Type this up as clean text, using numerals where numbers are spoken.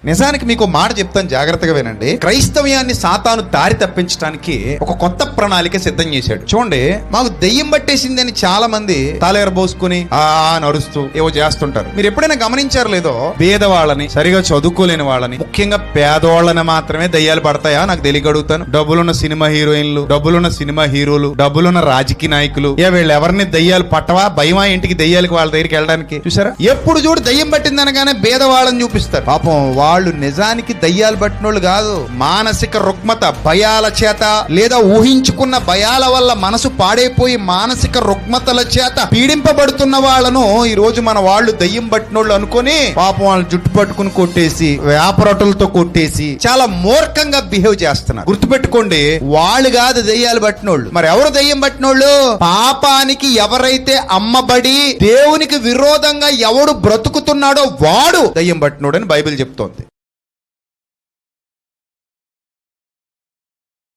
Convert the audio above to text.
నిజానికి మీకు మాట చెప్తాను, జాగ్రత్తగా వినండి. క్రైస్తవ్యాన్ని సాతాను దారి తప్పించడానికి ఒక కొత్త ప్రణాళిక సిద్ధం చేశాడు. చూడండి, మాకు దెయ్యం పట్టేసిందని చాలా మంది తాళెరబోసుకుని నడుస్తూ ఏవో చేస్తుంటారు. మీరు ఎప్పుడైనా గమనించారు లేదో, పేదవాళ్ళని, సరిగా చదువుకోలేని వాళ్ళని, ముఖ్యంగా పేదవాళ్ళని మాత్రమే దయ్యాలు పడతాయా? నాకు తెలియక అడుగుతాను. డబ్బులున్న సినిమా హీరోయిన్లు, డబ్బులున్న సినిమా హీరోలు, డబ్బులున్న రాజకీయ నాయకులు, వీళ్ళు ఎవరిని దయ్యాలు పట్టవా? భయమా ఇంటికి దయ్యాలకు వాళ్ళ దగ్గరికి వెళ్ళడానికి? చూసారా, ఎప్పుడు చూడు దయ్యం పట్టిందనగానే పేదవాళ్ళని చూపిస్తారు. పాపం వాళ్ళు నిజానికి దయ్యాలు పట్టినోళ్ళు కాదు. మానసిక రుగ్మత, భయాల చేత లేదా ఊహించుకున్న భయాల వల్ల మనసు పాడైపోయి మానసిక రుగ్మతల చేత పీడింపబడుతున్న వాళ్ళను ఈ రోజు మన వాళ్ళు దయ్యం పట్టినోళ్ళు అనుకొని పాపం వాళ్ళు జుట్టు పట్టుకుని కొట్టేసి, వేపరొట్టలతో కొట్టేసి చాలా మూర్ఖంగా బిహేవ్ చేస్తున్నారు. గుర్తుపెట్టుకోండి, వాళ్ళు కాదు దయ్యాలు పట్టినోళ్ళు. మరి ఎవరు దయ్యం పట్టినోళ్ళు? పాపానికి ఎవరైతే అమ్మబడి దేవునికి విరోధంగా ఎవడు బ్రతుకుతున్నాడో వాడు దయ్యం పట్టినోడు అని బైబిల్ చెప్తోంది.